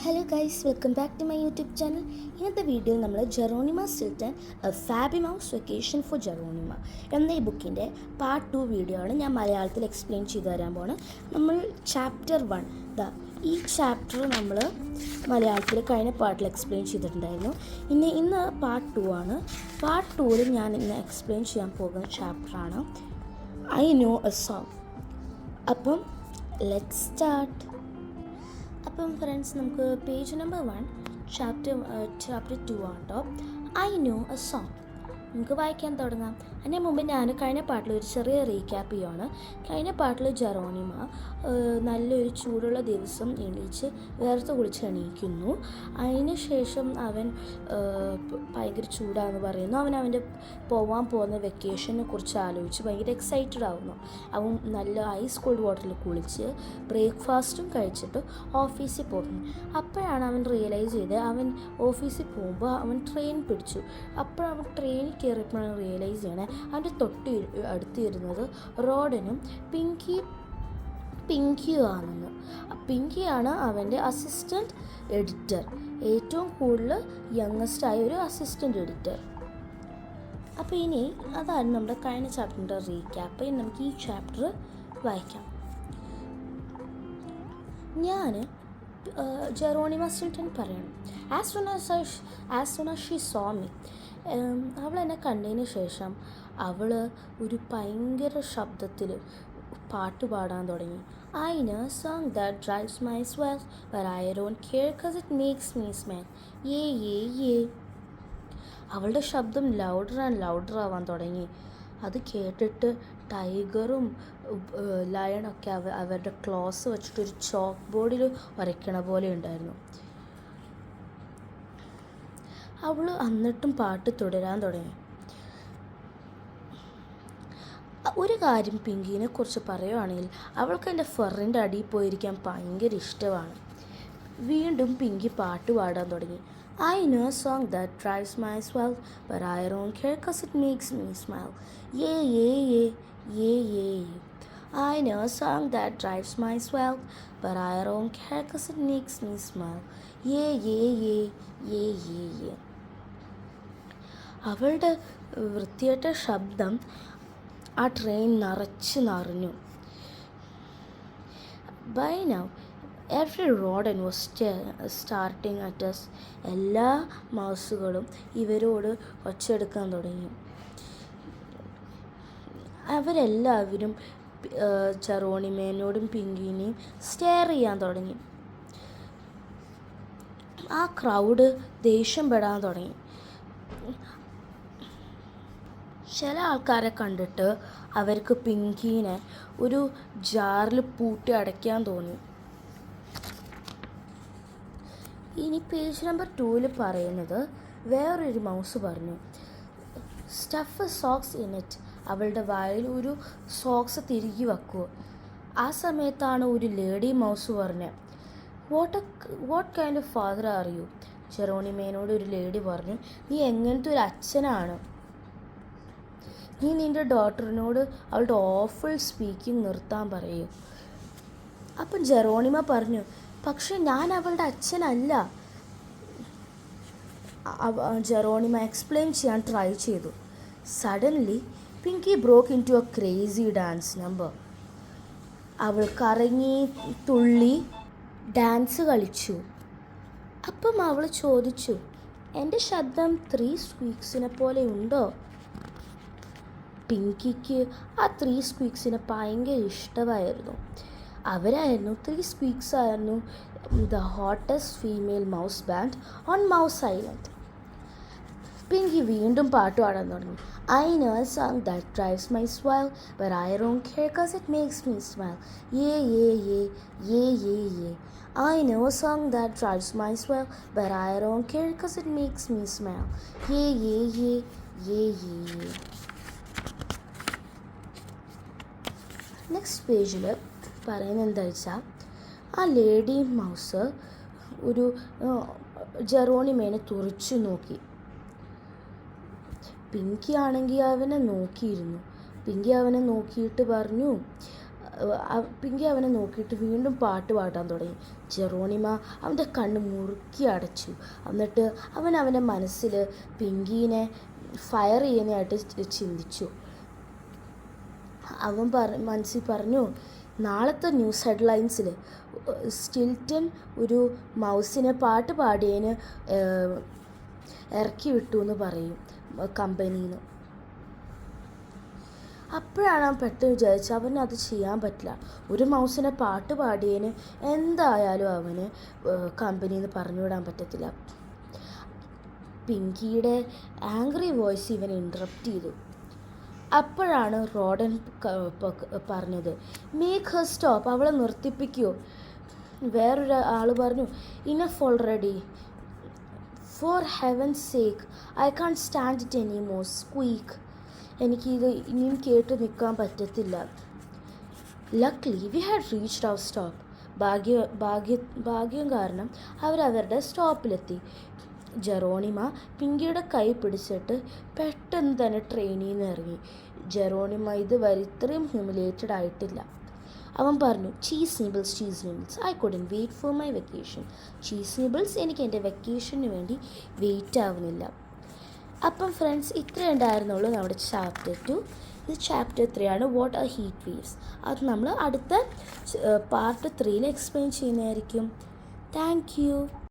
Hello guys, welcome back to my YouTube channel. ഇന്നത്തെ വീഡിയോയിൽ നമ്മൾ Geronimo Stilton a fabumouse vacation for Geronimo എന്ന ഈ ബുക്കിൻ്റെ പാർട്ട് 2 വീഡിയോ ആണ് ഞാൻ മലയാളത്തിൽ എക്സ്പ്ലെയിൻ ചെയ്തു തരാൻ പോണത്. നമ്മൾ ചാപ്റ്റർ 1 ഈ ചാപ്റ്റർ നമ്മൾ മലയാളത്തിൽ കഴിഞ്ഞ പാർട്ടിൽ എക്സ്പ്ലെയിൻ ചെയ്തിട്ടുണ്ടായിരുന്നു. ഇന്ന് പാർട്ട് 2 ആണ്. പാർട്ട് 2ൽ ഞാൻ ഇന്ന് എക്സ്പ്ലെയിൻ ചെയ്യാൻ പോകുന്ന ചാപ്റ്ററാണ് ഐ നോ എ സോങ്. അപ്പം ലെറ്റ്സ് സ്റ്റാർട്ട്. അപ്പം ഫ്രണ്ട്സ്, നമുക്ക് പേജ് നമ്പർ 1 ചാപ്റ്റർ 2 ആണ് കേട്ടോ. I know A song. നമുക്ക് വായിക്കാൻ തുടങ്ങാം. അതിന് മുമ്പ് ഞാൻ കഴിഞ്ഞ പാട്ടിൽ ഒരു ചെറിയ റീക്യാപ്പ് ചെയ്യുകയാണ്. കഴിഞ്ഞ പാട്ടിൽ ജെറോണിമ നല്ലൊരു ചൂടുള്ള ദിവസം എണീച്ച് വേർത്ത് കുളിച്ച് എണീക്കുന്നു. അതിന് ശേഷം അവൻ ഭയങ്കര ചൂടാണെന്ന് പറയുന്നു. അവൻ്റെ പോകാൻ പോകുന്ന വെക്കേഷനെ കുറിച്ച് ആലോചിച്ച് ഭയങ്കര എക്സൈറ്റഡ് ആവുന്നു. അവൻ നല്ല ഐസ് കോൾഡ് വാട്ടറിൽ കുളിച്ച് ബ്രേക്ക്ഫാസ്റ്റും കഴിച്ചിട്ട് ഓഫീസിൽ പോകുന്നു. അപ്പോഴാണ് അവൻ റിയലൈസ് ചെയ്ത് അവൻ ഓഫീസിൽ പോകുമ്പോൾ അവൻ ട്രെയിൻ പിടിച്ചു. അപ്പോഴവൻ ട്രെയിനിൽ കയറിയപ്പോഴാണ് റിയലൈസ് ചെയ്യണേ അവൻ്റെ അടുത്തിരുന്നത് റോഡനും പിങ്കിയും ആണെന്ന്. പിങ്കിയാണ് അവൻ്റെ അസിസ്റ്റൻറ്റ് എഡിറ്റർ, ഏറ്റവും കൂടുതൽ യങ്ങസ്റ്റ് ആയ ഒരു അസിസ്റ്റൻറ്റ് എഡിറ്റർ. അപ്പോൾ ഇനി അതാണ് നമ്മുടെ കഴിഞ്ഞ ചാപ്റ്ററിൻ്റെ റീക്യാപ്പ്. ഇനി നമുക്ക് ഈ ചാപ്റ്റർ വായിക്കാം. ഞാൻ ജെറോണിമ സ്റ്റിൽട്ടൺ പറയണം. As soon as she so me, അവൾ എന്നെ കണ്ടതിന് ശേഷം അവൾ ഒരു ഭയങ്കര ശബ്ദത്തിൽ പാട്ട് പാടാൻ തുടങ്ങി. I know a song that drives my sweat, but I don't care cause it makes me smile. Yeah, yeah, yeah. അവളുടെ ശബ്ദം ലൗഡർ ആൻഡ് ലൗഡർ ആവാൻ തുടങ്ങി. അത് കേട്ടിട്ട് ടൈഗറും ലയണൊക്കെ അവരുടെ ക്ലോസ് വെച്ചിട്ടൊരു ചോക്ക് ബോർഡിൽ വരയ്ക്കണ പോലെ ഉണ്ടായിരുന്നു. അവൾ എന്നിട്ടും പാട്ട് തുടരാൻ തുടങ്ങി. ഒരു കാര്യം പിങ്കിനെ കുറിച്ച് പറയുകയാണെങ്കിൽ അവൾക്ക് എൻ്റെ ഫെറിൻ്റെ അടിയിൽ പോയിരിക്കാൻ ഭയങ്കര ഇഷ്ടമാണ്. വീണ്ടും പിങ്കി പാട്ട് പാടാൻ തുടങ്ങി. I know a song that drives my swell, but I don't care cause it makes me smile. Yeah, yeah, yeah, yeah, yeah, yeah. I know a song that drives my swell, but I don't care cause it makes me smile. Yeah, yeah, yeah, yeah, yeah, yeah. അവളുടെ വൃത്തിയായിട്ട ശബ്ദം ആ train നിറഞ്ഞു. Buy now every റോഡൻ was starting at us. എല്ലാ മൗസുകളും ഇവരോട് ഒച്ചെടുക്കാൻ തുടങ്ങി. അവരെല്ലാവരും ജെറോണിമേനോടും പിങ്കിനെയും stair ചെയ്യാൻ തുടങ്ങി. ആ ക്രൗഡ് ദേഷ്യം പെടാൻ തുടങ്ങി. ചില ആൾക്കാരെ കണ്ടിട്ട് അവർക്ക് പിങ്കിനെ ഒരു ജാറിൽ പൂട്ടി അടയ്ക്കാൻ തോന്നി. ഇനി പേജ് നമ്പർ 2ൽ പറയുന്നത് വേറൊരു മൗസ് പറഞ്ഞു, സ്റ്റഫ് സോക്സ് ഇൻ ഇറ്റ്. അവളുടെ വായിൽ ഒരു സോക്സ് തിരികെ വെക്കുക. ആ സമയത്താണ് ഒരു ലേഡി മൗസ് പറഞ്ഞത്, what kind of father are you? ജെറോണിമേനോട് ഒരു ലേഡി പറഞ്ഞു, നീ എങ്ങനത്തെ ഒരു അച്ഛനാണ്? നീ നിൻ്റെ ഡോട്ടറിനോട് അവളുടെ ഓഫിൾ സ്പീക്കിംഗ് നിർത്താൻ പറയൂ. അപ്പം ജെറോണിമ പറഞ്ഞു, പക്ഷെ ഞാൻ അവളുടെ അച്ഛനല്ല. ജെറോണിമ എക്സ്പ്ലെയിൻ ചെയ്യാൻ ട്രൈ ചെയ്തു. Suddenly Pinky broke into a crazy dance number. അവൾ കറങ്ങി തുള്ളി ഡാൻസ് കളിച്ചു. അപ്പം അവൾ ചോദിച്ചു, എൻ്റെ ശബ്ദം 3 സ്ക്വീക്സിനെ പോലെ ഉണ്ടോ? പിങ്കിക്ക് ആ 3 സ്ക്വീക്സിനെ ഭയങ്കര ഇഷ്ടമായിരുന്നു. അവരായിരുന്നു 3 സ്ക്വീക്സ് ആയിരുന്നു the hottest female mouse band on mouse island. Pinky വീണ്ടും പാട്ട് പാടാൻ തുടങ്ങി. I know a song that drives my swell, but I don't care cause it makes me smile. Yeah, yeah, yeah, yeah, yeah, yeah. I know a song that drives my swell, but I don't care cause it makes me smile. Yeah, yeah, yeah, yeah, yeah, yeah. Next പേജിൽ പറയുന്നത് എന്താ വെച്ചാൽ, ആ lady mouse ഒരു ജെറോണിമേനെ തുറച്ചു നോക്കി. പിങ്കി ആണെങ്കിൽ അവനെ നോക്കിയിരുന്നു. പിങ്കി അവനെ നോക്കിയിട്ട് പറഞ്ഞു, പിങ്കി അവനെ നോക്കിയിട്ട് വീണ്ടും പാട്ട് പാടാൻ തുടങ്ങി. ജെറോണിമ അവൻ്റെ കണ്ണ് മുറുക്കി അടച്ചു. എന്നിട്ട് അവൻ്റെ മനസ്സിൽ പിങ്കീനെ ഫയർ ചെയ്യാനായിട്ട് ചിന്തിച്ചു. അവൻ മനസ്സിൽ പറഞ്ഞു, നാളത്തെ ന്യൂസ് ഹെഡ്ലൈൻസിൽ സ്റ്റിൽറ്റൺ ഒരു മൗസിനെ പാട്ട് പാടിയതിന് ഇറക്കി വിട്ടു എന്ന് പറയും കമ്പനിയിൽ നിന്ന്. അപ്പോഴാണ് അവൻ പെട്ടെന്ന് വിചാരിച്ചത് അവനത് ചെയ്യാൻ പറ്റില്ല. ഒരു മൗസിനെ പാട്ട് പാടിയതിന് എന്തായാലും അവന് കമ്പനിയിൽ നിന്ന് പറഞ്ഞുവിടാൻ പറ്റത്തില്ല. പിങ്കിയുടെ ആംഗ്രി വോയിസ് ഇവൻ ഇൻറ്ററപ്റ്റ് ചെയ്തു. അപ്പോഴാണ് റോഡൻ പറഞ്ഞത്, മേക്ക് ഹർ സ്റ്റോപ്പ്, അവളെ നിർത്തിപ്പിക്കുമോ. വേറൊരു ആൾ പറഞ്ഞു, enough already, for heaven's sake I can't stand it any more, squeak, എനിക്കിത് ഇനിയും കേട്ട് നിൽക്കാൻ പറ്റത്തില്ല. Luckily we had reached our stop, ഭാഗ്യം കാരണം അവരവരുടെ സ്റ്റോപ്പിലെത്തി. ജെറോണിമ പിങ്കിയുടെ കൈ പിടിച്ചിട്ട് പെട്ടെന്ന് തന്നെ ട്രെയിനിൽ നിന്ന് ഇറങ്ങി. ജെറോണിമ ഇതുവരെ ഇത്രയും ഹ്യൂമിലേറ്റഡ് ആയിട്ടില്ല. അവൻ പറഞ്ഞു, cheese noodles, I couldn't wait for my vacation. Cheese noodles, എനിക്ക് എൻ്റെ വെക്കേഷന് വേണ്ടി വെയിറ്റ് ആവുന്നില്ല. അപ്പം ഫ്രണ്ട്സ്, ഇത്രേ ഉണ്ടായിരുന്നുള്ളൂ നമ്മുടെ ചാപ്റ്റർ 2. ഇത് ചാപ്റ്റർ 3 ആണ്, വാട്ട് ആർ ഹീറ്റ് വേവ്സ്. അത് നമ്മൾ അടുത്ത പാർട്ട് 3 എക്സ്പ്ലെയിൻ ചെയ്യുന്നതായിരിക്കും. Thank you.